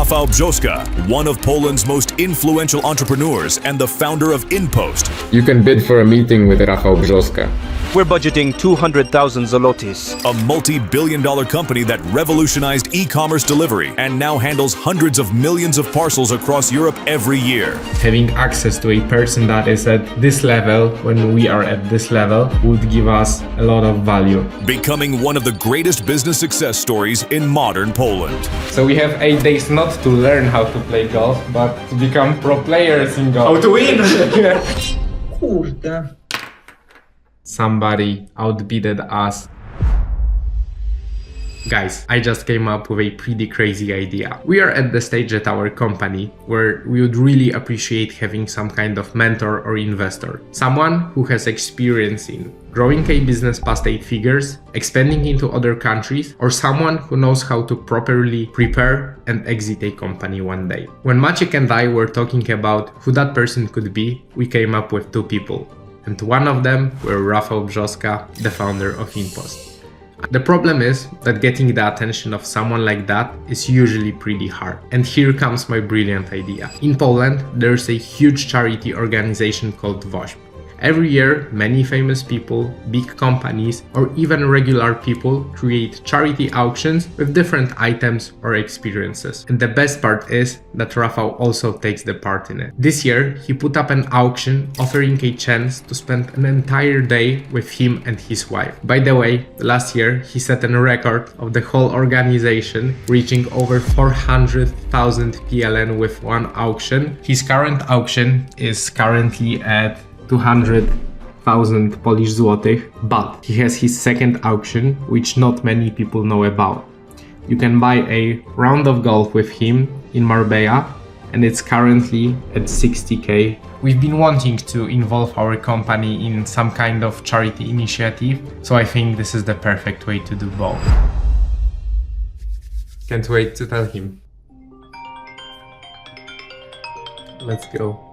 Rafał Brzoska, one of Poland's most influential entrepreneurs and the founder of InPost. You can bid for a meeting with Rafał Brzoska. We're budgeting 200,000 zlotys. A multi-billion-dollar company that revolutionized e-commerce delivery and now handles hundreds of millions of parcels across Europe every year. Having access to a person that is at this level, when we are at this level, would give us a lot of value. Becoming one of the greatest business success stories in modern Poland. So we have 8 days not to learn how to play golf, but to become pro players in golf. How to win! Kurde. Somebody outbidded us. Guys, I just came up with a pretty crazy idea. We are at the stage at our company where we would really appreciate having some kind of mentor or investor. Someone who has experience in growing a business past 8 figures, expanding into other countries, or someone who knows how to properly prepare and exit a company one day. When Maciek and I were talking about who that person could be, we came up with 2 people. And one of them were Rafał Brzoska, the founder of InPost. The problem is that getting the attention of someone like that is usually pretty hard. And here comes my brilliant idea. In Poland, there's a huge charity organization called WOŚP. Every year, many famous people, big companies, or even regular people create charity auctions with different items or experiences. And the best part is that Rafał also takes the part in it. This year, he put up an auction offering a chance to spend an entire day with him and his wife. By the way, last year, he set a record of the whole organization, reaching over 400,000 PLN with one auction. His current auction is currently at 200,000 Polish złotych, but he has his second auction, which not many people know about. You can buy a round of golf with him in Marbella, and it's currently at 60k. We've been wanting to involve our company in some kind of charity initiative, so I think this is the perfect way to do both. Can't wait to tell him. Let's go.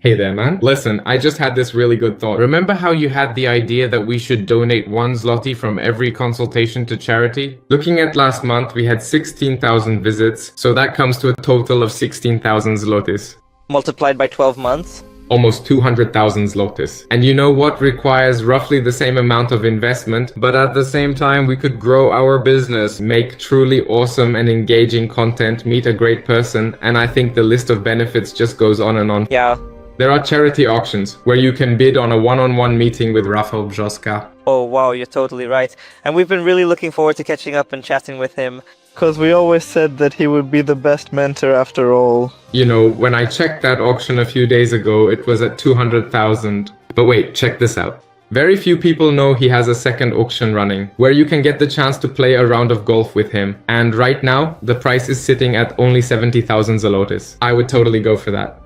Hey there, man. Listen, I just had this really good thought. Remember how you had the idea that we should donate 1 zloty from every consultation to charity? Looking at last month, we had 16,000 visits, so that comes to a total of 16,000 zlotys. Multiplied by 12 months. Almost 200,000 zlotys. And you know what requires roughly the same amount of investment, but at the same time we could grow our business, make truly awesome and engaging content, meet a great person, and I think the list of benefits just goes on and on. Yeah. There are charity auctions where you can bid on a one-on-one meeting with Rafał Brzoska. Oh wow, you're totally right. And we've been really looking forward to catching up and chatting with him. Because we always said that he would be the best mentor after all. You know, when I checked that auction a few days ago, it was at 200,000. But wait, check this out. Very few people know he has a second auction running, where you can get the chance to play a round of golf with him. And right now, the price is sitting at only 70,000 zlotys. I would totally go for that.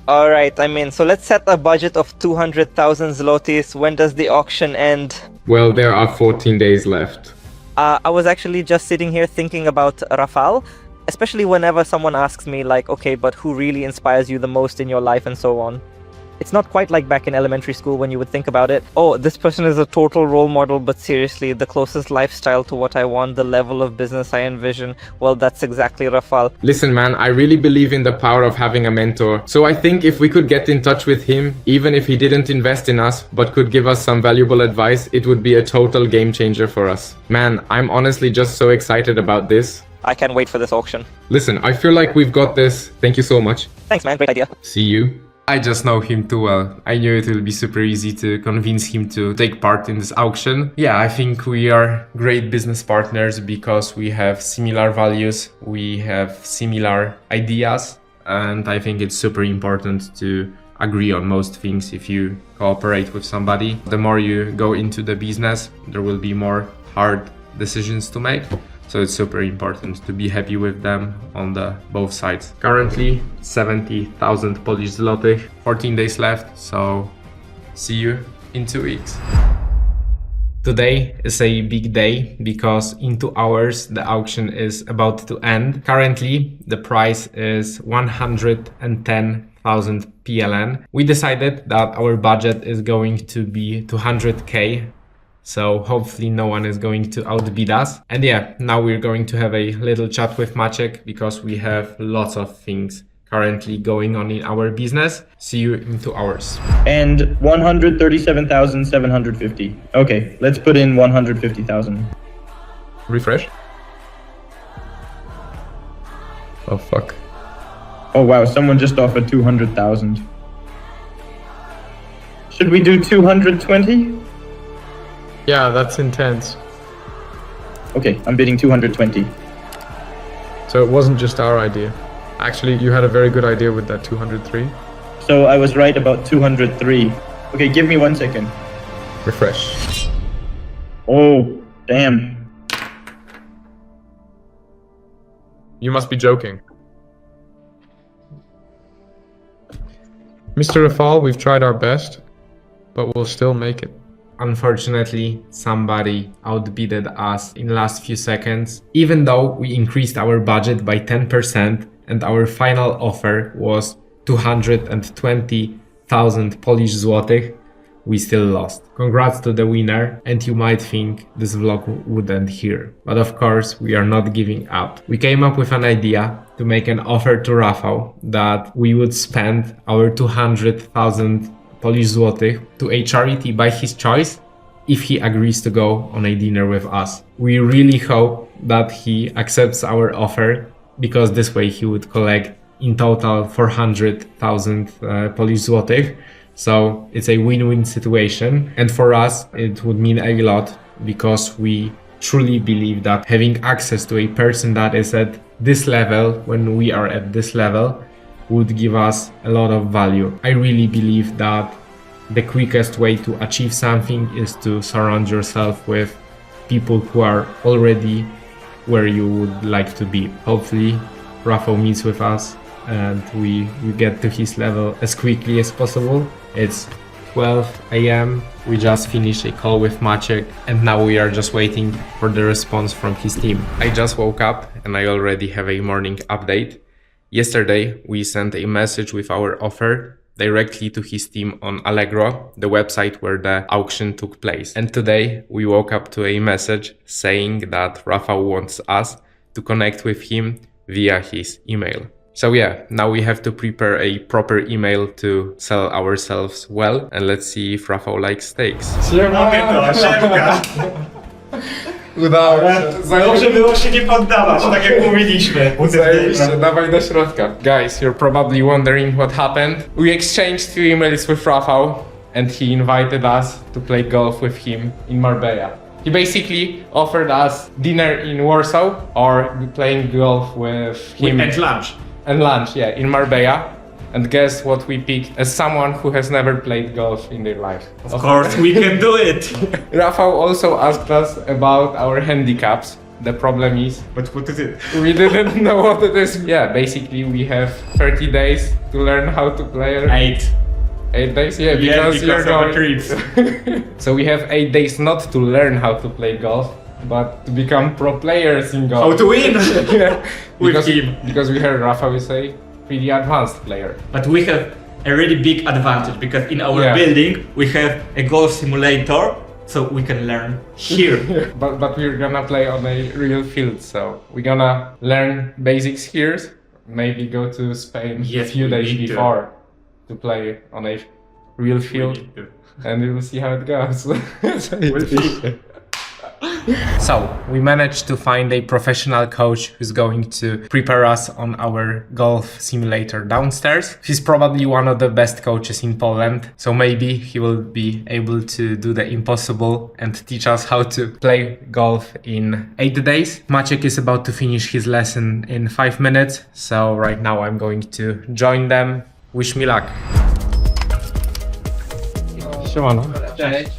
Alright, so let's set a budget of 200,000 zlotys. When does the auction end? Well, there are 14 days left. I was actually just sitting here thinking about Rafał, especially whenever someone asks me like, okay, but who really inspires you the most in your life and so on. It's not quite like back in elementary school when you would think about it. Oh, this person is a total role model, but seriously, the closest lifestyle to what I want, the level of business I envision, well, that's exactly Rafał. Listen, man, I really believe in the power of having a mentor. So I think if we could get in touch with him, even if he didn't invest in us, but could give us some valuable advice, it would be a total game changer for us. Man, I'm honestly just so excited about this. I can't wait for this auction. Listen, I feel like we've got this. Thank you so much. Thanks, man. Great idea. See you. I just know him too well. I knew it will be super easy to convince him to take part in this auction. Yeah, I think we are great business partners because we have similar values, we have similar ideas, and I think it's super important to agree on most things if you cooperate with somebody. The more you go into the business, there will be more hard decisions to make. So it's super important to be happy with them on the both sides. Currently 70,000 Polish zlotych, 14 days left, so see you in 2 weeks. Today is a big day because in 2 hours the auction is about to end. Currently the price is 110,000 PLN. We decided that our budget is going to be 200k So hopefully no one is going to outbid us. And yeah, now we're going to have a little chat with Maciek because we have lots of things currently going on in our business. See you in 2 hours. And 137,750. Okay, let's put in 150,000. Refresh. Oh fuck. Oh wow, someone just offered 200,000. Should we do 220? Yeah, that's intense. Okay, I'm bidding 220. So it wasn't just our idea. Actually, you had a very good idea with that 203. So I was right about 203. Okay, give me 1 second. Refresh. Oh, damn. You must be joking. Mr. Rafał, we've tried our best, but we'll still make it. Unfortunately, somebody outbidded us in last few seconds. Even though we increased our budget by 10% and our final offer was 220,000 Polish złotych, we still lost. Congrats to the winner, and you might think this vlog would end here. But of course, we are not giving up. We came up with an idea to make an offer to Rafał that we would spend our 200,000 Polish złotych to a charity by his choice if he agrees to go on a dinner with us. We really hope that he accepts our offer, because this way he would collect in total 400,000 Polish złotych. So it's a win-win situation, and for us it would mean a lot, because we truly believe that having access to a person that is at this level when we are at this level would give us a lot of value. I really believe that the quickest way to achieve something is to surround yourself with people who are already where you would like to be. Hopefully Rafał meets with us and we get to his level as quickly as possible. It's 12 a.m. We just finished a call with Maciek, and now we are just waiting for the response from his team. I just woke up and I already have a morning update. Yesterday, we sent a message with our offer directly to his team on Allegro, the website where the auction took place. And today, we woke up to a message saying that Rafał wants us to connect with him via his email. So yeah, now we have to prepare a proper email to sell ourselves well, and let's see if Rafał likes steaks. Udało się. Dobrze było się nie poddawać, tak jak mówiliśmy. Zajebiście, dawaj do środka. Guys, you're probably wondering what happened. We exchanged few emails with Rafał, and he invited us to play golf with him in Marbella. He basically offered us dinner in Warsaw or playing golf with him. And lunch. And lunch, yeah, in Marbella. And guess what we picked as someone who has never played golf in their life. Of course, we can do it. Rafał also asked us about our handicaps. The problem is, But what is it? we didn't know what it is. Yeah, basically we have 30 days to learn how to play. 8. 8 days? Yeah, because you're of going. trips. So we have 8 days not to learn how to play golf, but to become pro players in golf. How to win? Yeah, With because, him. because we heard Rafał is a pretty advanced player. But we have a really big advantage because in our Yeah. building we have a golf simulator, so we can learn here. But we're gonna play on a real field, so we're gonna learn basics here, maybe go to Spain a Yes, few we days need to. before to play on a real field, and we will see how it goes. So, we managed to find a professional coach who's going to prepare us on our golf simulator downstairs. He's probably one of the best coaches in Poland, so maybe he will be able to do the impossible and teach us how to play golf in 8 days. Maciek is about to finish his lesson in 5 minutes, so right now I'm going to join them. Wish me luck. Siemano. Cześć.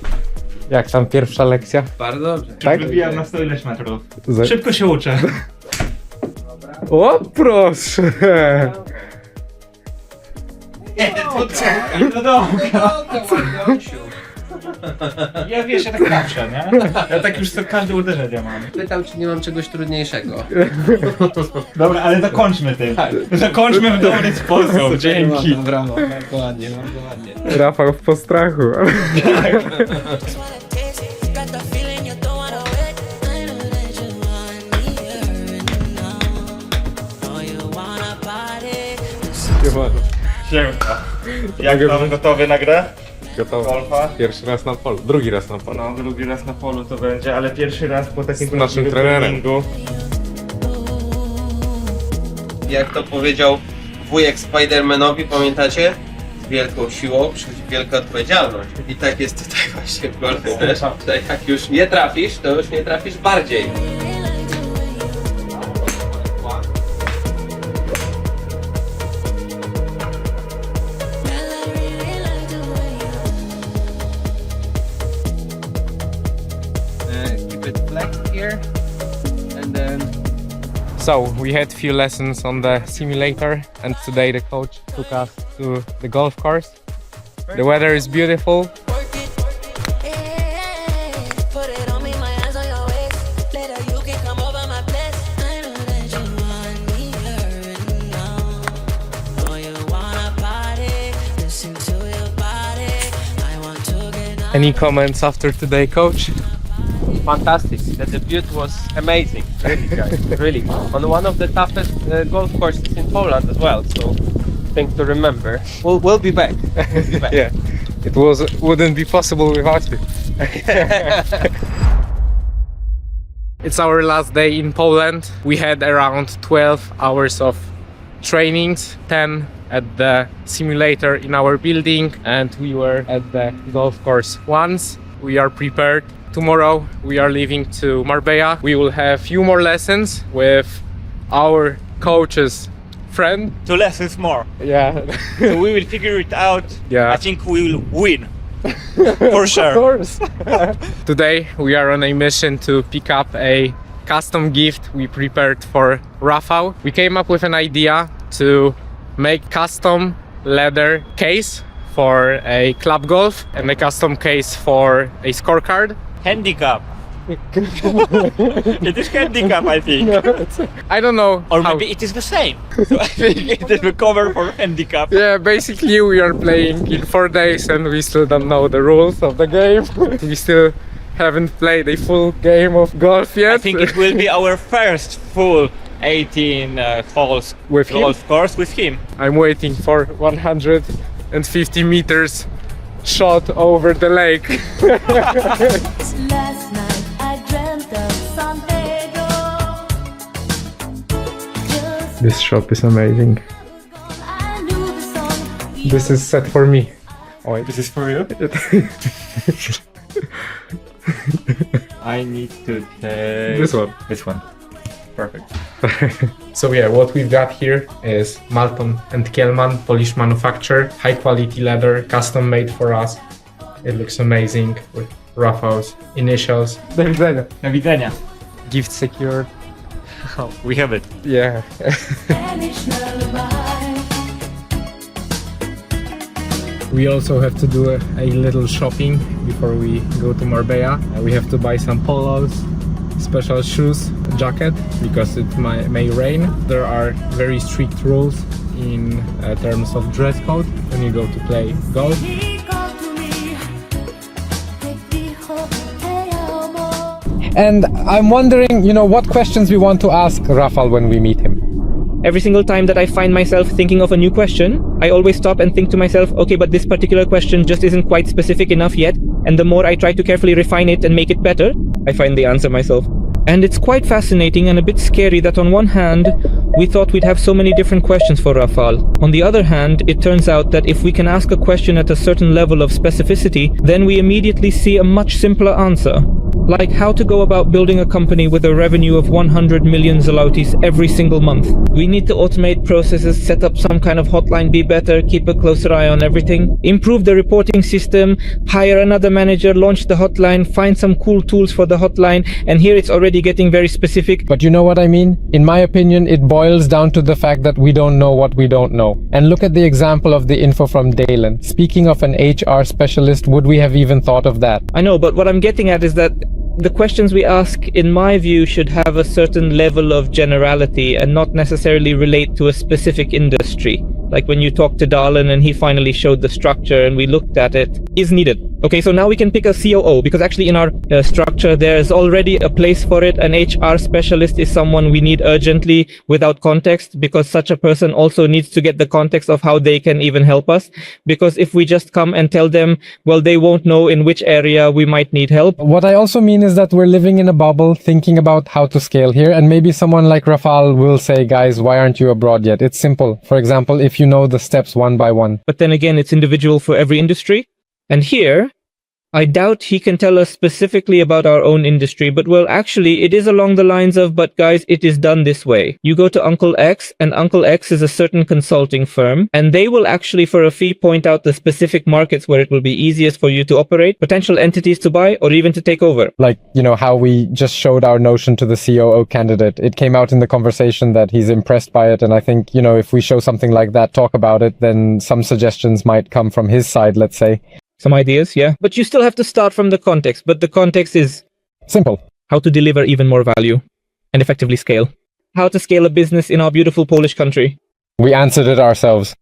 Jak tam pierwsza lekcja? Bardzo dobrze. Tak? Wybijam na 100 ileś metrów. Szybko się uczę. O, proszę! No dobra. Ja wiesz, ja tak zawsze, nie? Ja tak już co każde uderzenie mam. Pytał, czy nie mam czegoś trudniejszego. Dobra, ale zakończmy tym. Zakończmy w dobry sposób. Dzięki. Brawo, bardzo ładnie, bardzo ładnie. Rafał w postrachu. Got the Siemka. Jak tam, gotowy na grę? Gotowy. Golfa? Pierwszy raz na polu, drugi raz na polu. No, drugi raz na polu to będzie, ale pierwszy raz po takim Z naszym prawdziwym trenerem. treningu. Jak to powiedział wujek Spidermanowi, pamiętacie? Z wielką siłą przychodzi wielka odpowiedzialność. I tak jest tutaj właśnie w golfie też. Że jak już nie trafisz, to już nie trafisz bardziej. Keep it flexed here. And then So we had few lessons on the simulator, and today the coach took us to the golf course. The weather is beautiful. Any comments after today, coach? Fantastic. The debut was amazing. Really, guys. Really. On one of the toughest golf courses in Poland as well. So, thing to remember. We'll be back. We'll be back. Yeah, it wouldn't be possible without you. It's our last day in Poland. We had around 12 hours of trainings, 10 at the simulator in our building, and we were at the golf course once. We are prepared. Tomorrow we are leaving to Marbella. We will have few more lessons with our coach's friend. 2 lessons more. Yeah. So we will figure it out. Yeah. I think we will win. For Of sure. course. Today we are on a mission to pick up a custom gift we prepared for Rafał. We came up with an idea to make custom leather case for a club golf and a custom case for a scorecard. Handicap. It is handicap, I think. I don't know. Or how- maybe it is the same. So I think it is a cover for handicap. Yeah, basically we are playing in 4 days and we still don't know the rules of the game. We still haven't played a full game of golf yet. I think it will be our first full 18 holes With him? golf course with him. I'm waiting for 150 meters shot over the lake. Last night I dreamt of San Pedro. Just This shop is amazing. I knew the song. This is set for me. Oh, wait. This is for you? I need to take This one. This one. Perfect. So yeah, what we've got here is Malton and Kielman Polish manufacture, high quality leather, custom made for us. It looks amazing with Rafał's initials. Do widzenia. Do widzenia. Gift secured. Oh, we have it. Yeah. Spanish lullaby. We also have to do a little shopping before we go to Marbella. We have to buy some polos, special shoes, jacket, because it may rain. There are very strict rules in terms of dress code when you go to play golf. He called to me. Te dijo, te amo. And I'm wondering, what questions we want to ask Rafał when we meet him. Every single time that I find myself thinking of a new question, I always stop and think to myself, okay, but this particular question just isn't quite specific enough yet. And the more I try to carefully refine it and make it better, I find the answer myself. And it's quite fascinating and a bit scary that on one hand, we thought we'd have so many different questions for Rafał. On the other hand, it turns out that if we can ask a question at a certain level of specificity, then we immediately see a much simpler answer. Like how to go about building a company with a revenue of 100 million zlotys every single month. We need to automate processes, set up some kind of hotline, be better, keep a closer eye on everything, improve the reporting system, hire another manager, launch the hotline, find some cool tools for the hotline, and here it's already getting very specific. But you know what I mean? In my opinion, it boils down to the fact that we don't know what we don't know. And look at the example of the info from Dalen. Speaking of an HR specialist, would we have even thought of that? I know, but what I'm getting at is that the questions we ask, in my view, should have a certain level of generality and not necessarily relate to a specific industry. Like when you talk to Dalen and he finally showed the structure and we looked at it, is needed. Okay, so now we can pick a COO, because actually in our structure there's already a place for it. An HR specialist is someone we need urgently without context, because such a person also needs to get the context of how they can even help us. Because if we just come and tell them, well, they won't know in which area we might need help. What I also mean is that we're living in a bubble, thinking about how to scale here, and maybe someone like Rafał will say, guys, why aren't you abroad yet? It's simple. For example, if you know the steps one by one. But then again, it's individual for every industry. And here, I doubt he can tell us specifically about our own industry, but well, actually, it is along the lines of, but guys, it is done this way. You go to Uncle X, and Uncle X is a certain consulting firm, and they will actually, for a fee, point out the specific markets where it will be easiest for you to operate, potential entities to buy, or even to take over. Like, you know, how we just showed our notion to the COO candidate. It came out in the conversation that he's impressed by it, and I think, you know, if we show something like that, talk about it, then some suggestions might come from his side, let's say. Some ideas, yeah. But you still have to start from the context. But the context is simple. How to deliver even more value and effectively scale. How to scale a business in our beautiful Polish country. We answered it ourselves.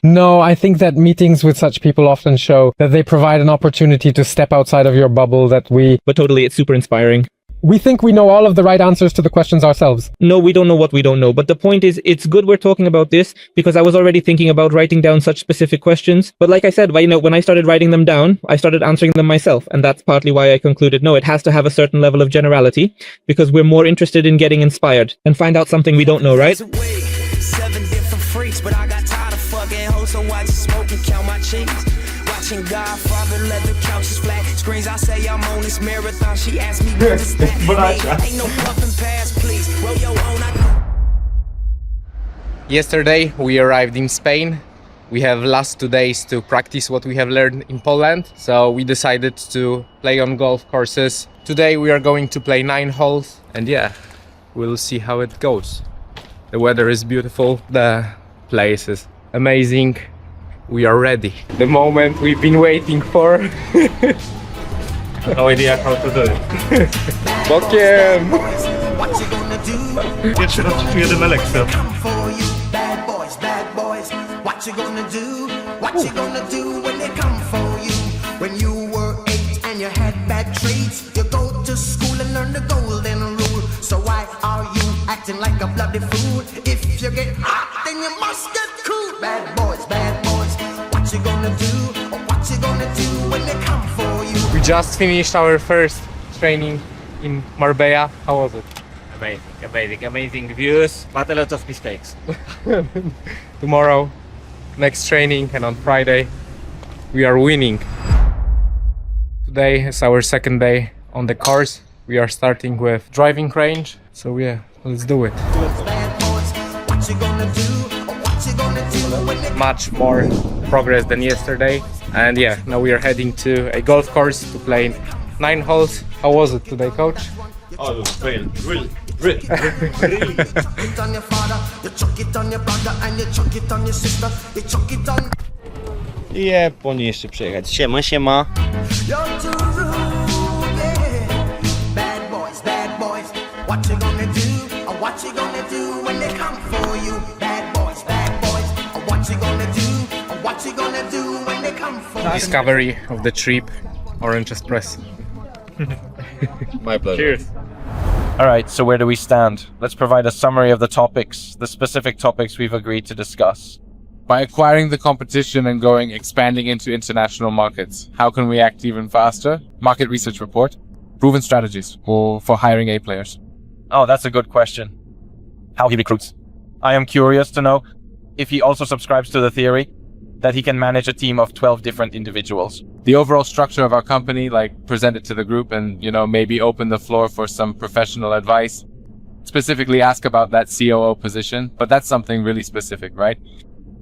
No, I think that meetings with such people often show that they provide an opportunity to step outside of your bubble But totally, it's super inspiring. We think we know all of the right answers to the questions ourselves. No, we don't know what we don't know. But the point is, it's good we're talking about this, because I was already thinking about writing down such specific questions. But like I said, when I started writing them down, I started answering them myself. And that's partly why I concluded, no, it has to have a certain level of generality, because we're more interested in getting inspired and find out something we don't know, right? 7 different freaks, but I got tired of fucking hoes, so I just smoke and count my cheeks. Watching Godfather, leather couches, flat screens. I say I'm on this marathon. She asked me what does that mean? Ain't no puffin' pass, please. Roll your own. Yesterday we arrived in Spain. We have last 2 days to practice what we have learned in Poland. So we decided to play on golf courses. Today we are going to play 9 holes, and yeah, we'll see how it goes. The weather is beautiful. The place is amazing. We are ready. The moment we've been waiting for. No idea how to do it. Bokiem! Pierwszy raz czuję ten elektro. Bad boys, what you gonna do? What you gonna do when they come for you? When you were 8 and you had bad traits, you go to school and learn the golden rule. So why are you acting like a bloody fool? If you get hot, then you must get cool. Bad boys, what you gonna do? Or what you gonna do when they come for you? We just finished our first training in Marbella. How was it? Amazing views, but a lot of mistakes. Tomorrow, next training, and on Friday, we are winning. Today is our second day on the course. We are starting with driving range, so yeah, let's do it. Much more progress than yesterday, and yeah, now we are heading to a golf course to play 9 holes. How was it today, coach? Oh, it was brilliant. I po niej jeszcze przyjechać. Siema. What you gonna do? Or what you gonna do when they come for you? Bad boys, or what you gonna do? Or what you gonna do when they come for you? Discovery of the trip, orange espresso. My pleasure. Cheers. All right, so where do we stand? Let's provide a summary of the topics, the specific topics we've agreed to discuss. By acquiring the competition and expanding into international markets, how can we act even faster? Market research report, proven strategies for hiring A players. Oh, that's a good question. How he recruits. I am curious to know if he also subscribes to the theory that he can manage a team of 12 different individuals. The overall structure of our company, present it to the group and, maybe open the floor for some professional advice. Specifically ask about that COO position, but that's something really specific, right?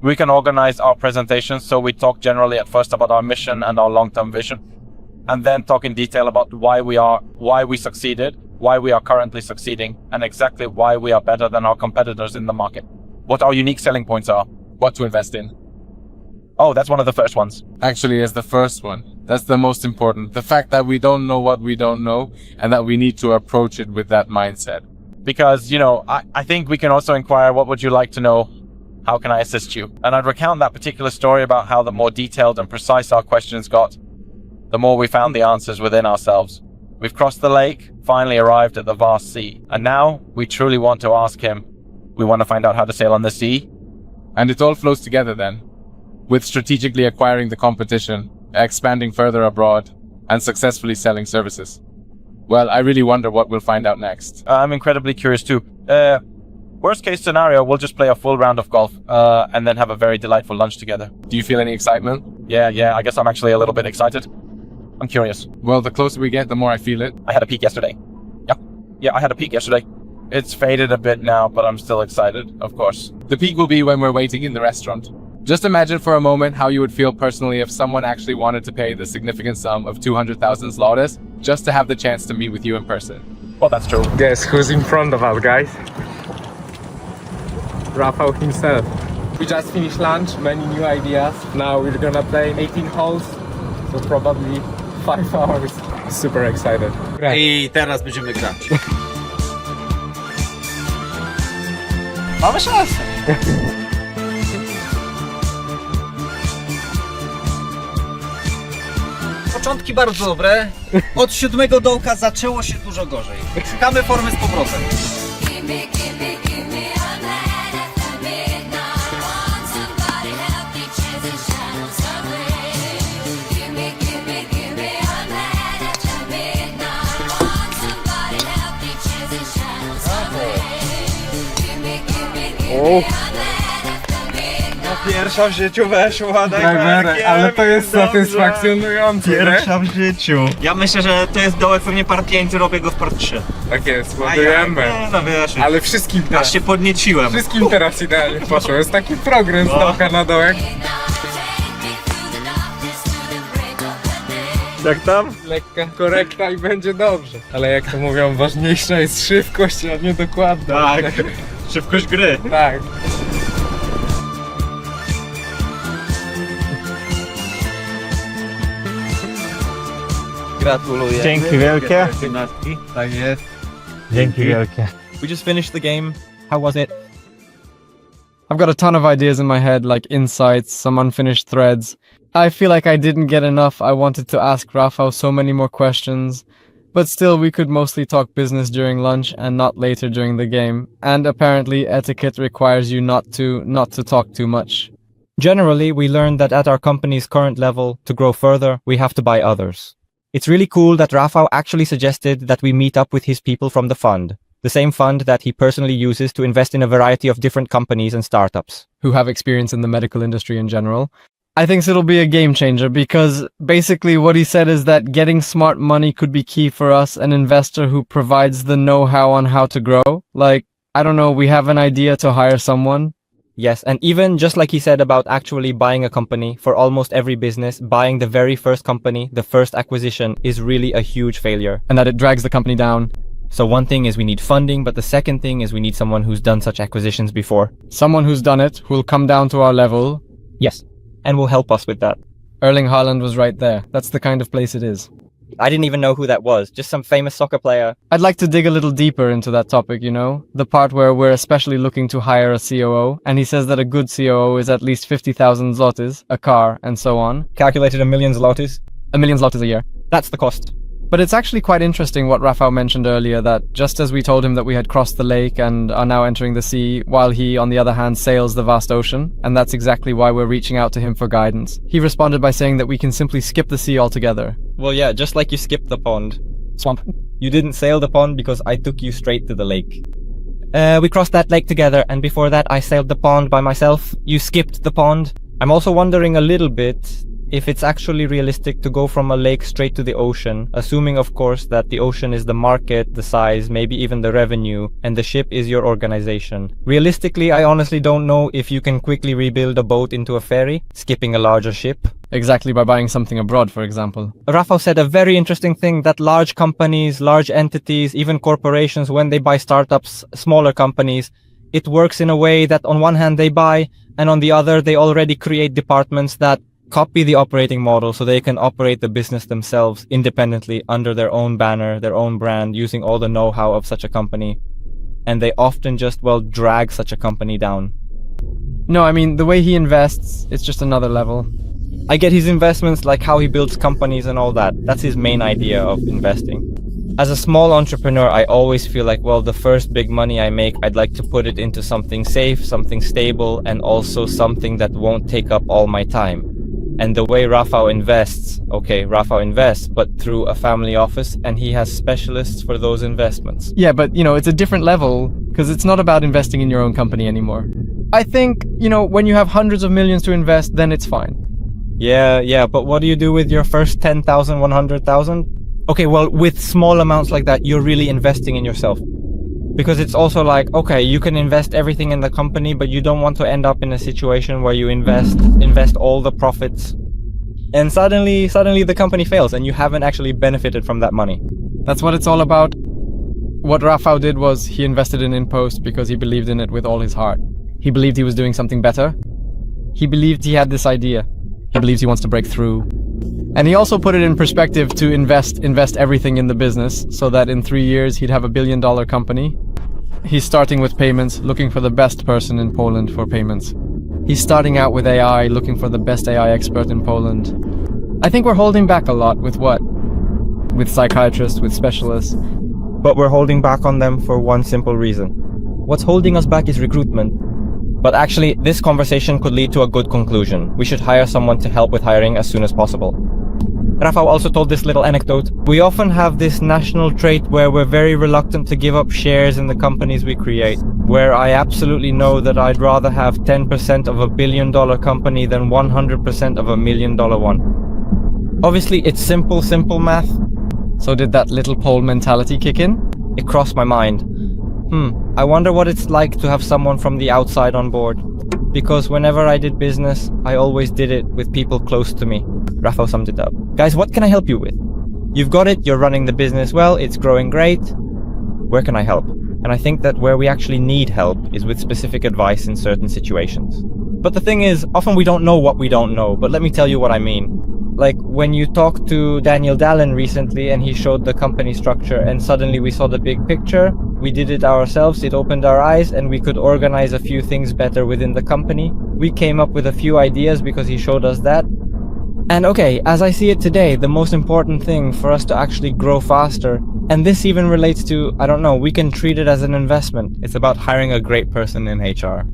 We can organize our presentations so we talk generally at first about our mission and our long-term vision, and then talk in detail about why we succeeded, why we are currently succeeding, and exactly why we are better than our competitors in the market. What our unique selling points are. What to invest in. Oh, that's one of the first ones. Actually, it's the first one. That's the most important. The fact that we don't know what we don't know, and that we need to approach it with that mindset. Because, I think we can also inquire, what would you like to know? How can I assist you? And I'd recount that particular story about how the more detailed and precise our questions got, the more we found the answers within ourselves. We've crossed the lake, finally arrived at the vast sea, and now we truly want to ask him. We want to find out how to sail on the sea. And it all flows together then, with strategically acquiring the competition, expanding further abroad, and successfully selling services. Well, I really wonder what we'll find out next. I'm incredibly curious too. Worst case scenario, we'll just play a full round of golf and then have a very delightful lunch together. Do you feel any excitement? Yeah, I guess I'm actually a little bit excited. I'm curious. Well, the closer we get, the more I feel it. I had a peek yesterday. Yeah, I had a peek yesterday. It's faded a bit now, but I'm still excited, of course. The peak will be when we're waiting in the restaurant. Just imagine for a moment how you would feel personally if someone actually wanted to pay the significant sum of 200,000 zlotys just to have the chance to meet with you in person. Well, that's true. Guess who's in front of us, guys? Rafał himself. We just finished lunch, many new ideas. Now we're gonna play 18 holes, so probably 5 hours. Super excited. I teraz będziemy grać. Mamy szansę. Początki bardzo dobre. Od 7 dołka zaczęło się dużo gorzej. Szukamy formy z powrotem. Pierwsza w życiu weszła, ale to jest satysfakcjonujące. Pierwsza w życiu. Ja myślę, że to jest dołek pewnie par 5, robię go w par 3. Tak jest, ładujemy. No wiesz, Ale wszystkim aż teraz, się podnieciłem. wszystkim teraz idealnie poszło. Jest taki progres z dołka na dołek. Jak tam? Lekka korekta i będzie dobrze. Ale jak to mówią, ważniejsza jest szybkość, a nie dokładność. Tak, szybkość gry. Tak. Gratuluję. Dzięki wielkie. Tak jest. Dzięki wielkie. We just finished the game. How was it? I've got a ton of ideas in my head, like insights, some unfinished threads. I feel like I didn't get enough. I wanted to ask Rafał so many more questions. But still, we could mostly talk business during lunch and not later during the game. And apparently, etiquette requires you not to talk too much. Generally, we learned that at our company's current level, to grow further, we have to buy others. It's really cool that Rafał actually suggested that we meet up with his people from the fund. The same fund that he personally uses to invest in a variety of different companies and startups. Who have experience in the medical industry in general. I think it'll be a game changer because basically what he said is that getting smart money could be key for us, an investor who provides the know-how on how to grow. Like, I don't know, we have an idea to hire someone. Yes, and even just like he said about actually buying a company, for almost every business, buying the very first company, the first acquisition, is really a huge failure. And that it drags the company down. So one thing is we need funding, but the second thing is we need someone who's done such acquisitions before. Someone who's done it, who'll come down to our level. Yes, and will help us with that. Erling Haaland was right there. That's the kind of place it is. I didn't even know who that was, just some famous soccer player. I'd like to dig a little deeper into that topic, you know? The part where we're especially looking to hire a COO, and he says that a good COO is at least 50,000 zlotys, a car, and so on. Calculated 1 million zlotys. 1 million zlotys a year. That's the cost. But it's actually quite interesting what Rafał mentioned earlier, that just as we told him that we had crossed the lake and are now entering the sea, while he, on the other hand, sails the vast ocean, and that's exactly why we're reaching out to him for guidance. He responded by saying that we can simply skip the sea altogether. Well, yeah, just like you skipped the pond. Swamp. You didn't sail the pond because I took you straight to the lake. We crossed that lake together, and before that I sailed the pond by myself. You skipped the pond. I'm also wondering a little bit if it's actually realistic to go from a lake straight to the ocean, assuming of course that the ocean is the market, the size, maybe even the revenue, and the ship is your organization. Realistically, I honestly don't know if you can quickly rebuild a boat into a ferry, skipping a larger ship. Exactly, by buying something abroad, for example. Rafał said a very interesting thing, that large companies, large entities, even corporations, when they buy startups, smaller companies, it works in a way that on one hand they buy, and on the other they already create departments that copy the operating model so they can operate the business themselves independently under their own banner, their own brand, using all the know-how of such a company. And they often just, well, drag such a company down. No, I mean, the way he invests, it's just another level. I get his investments, like how he builds companies and all that. That's his main idea of investing. As a small entrepreneur, I always feel like, well, the first big money I make, I'd like to put it into something safe, something stable, and also something that won't take up all my time. And the way Rafał invests, okay, Rafał invests, but through a family office, and he has specialists for those investments. Yeah, but, it's a different level, because it's not about investing in your own company anymore. I think, when you have hundreds of millions to invest, then it's fine. Yeah, but what do you do with your first 10,000, 100,000? Okay, well, with small amounts like that, you're really investing in yourself. Because it's also like, okay, you can invest everything in the company, but you don't want to end up in a situation where you invest all the profits, and suddenly the company fails and you haven't actually benefited from that money. That's what it's all about. What Rafał did was he invested in InPost because he believed in it with all his heart. He believed he was doing something better. He believed he had this idea. He believes he wants to break through. And he also put it in perspective to invest everything in the business so that in 3 years he'd have $1 billion company. He's starting with payments, looking for the best person in Poland for payments. He's starting out with AI, looking for the best AI expert in Poland. I think we're holding back a lot with what? With psychiatrists, with specialists. But we're holding back on them for one simple reason. What's holding us back is recruitment. But actually, this conversation could lead to a good conclusion. We should hire someone to help with hiring as soon as possible. Rafał also told this little anecdote. We often have this national trait where we're very reluctant to give up shares in the companies we create, where I absolutely know that I'd rather have 10% of $1 billion company than 100% of $1 million one. Obviously, it's simple math. So did that little Pole mentality kick in? It crossed my mind. I wonder what it's like to have someone from the outside on board. Because whenever I did business, I always did it with people close to me. Rafał summed it up. Guys, what can I help you with? You've got it, you're running the business well, it's growing great. Where can I help? And I think that where we actually need help is with specific advice in certain situations. But the thing is, often we don't know what we don't know, but let me tell you what I mean. Like when you talked to Daniel Dallin recently and he showed the company structure and suddenly we saw the big picture, we did it ourselves, it opened our eyes and we could organize a few things better within the company. We came up with a few ideas because he showed us that. And okay, as I see it today, the most important thing for us to actually grow faster, and this even relates to, I don't know, we can treat it as an investment. It's about hiring a great person in HR.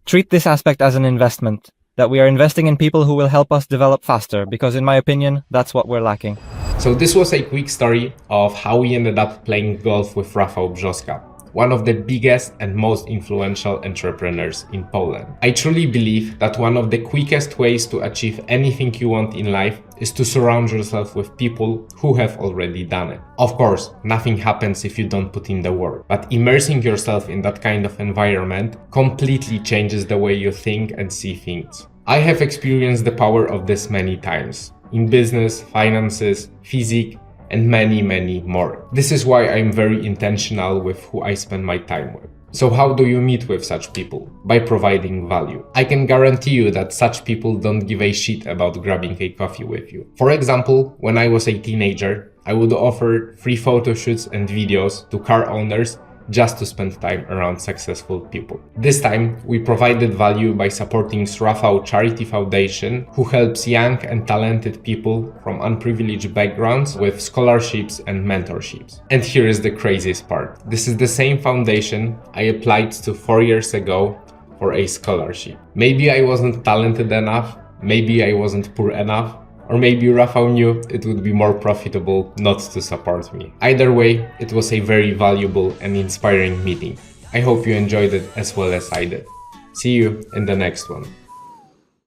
Treat this aspect as an investment. That we are investing in people who will help us develop faster, because in my opinion, that's what we're lacking. So this was a quick story of how we ended up playing golf with Rafał Brzoska, one of the biggest and most influential entrepreneurs in Poland. I truly believe that one of the quickest ways to achieve anything you want in life is to surround yourself with people who have already done it. Of course, nothing happens if you don't put in the work, but immersing yourself in that kind of environment completely changes the way you think and see things. I have experienced the power of this many times, in business, finances, physics, and many more. This is why I'm very intentional with who I spend my time with. So how do you meet with such people? By providing value. I can guarantee you that such people don't give a shit about grabbing a coffee with you. For example, when I was a teenager, I would offer free photo shoots and videos to car owners just to spend time around successful people. This time, we provided value by supporting Rafał Charity Foundation, who helps young and talented people from unprivileged backgrounds with scholarships and mentorships. And here is the craziest part. This is the same foundation I applied to 4 years ago for a scholarship. Maybe I wasn't talented enough, maybe I wasn't poor enough, or maybe Rafał knew it would be more profitable not to support me. Either way, it was a very valuable and inspiring meeting. I hope you enjoyed it as well as I did. See you in the next one.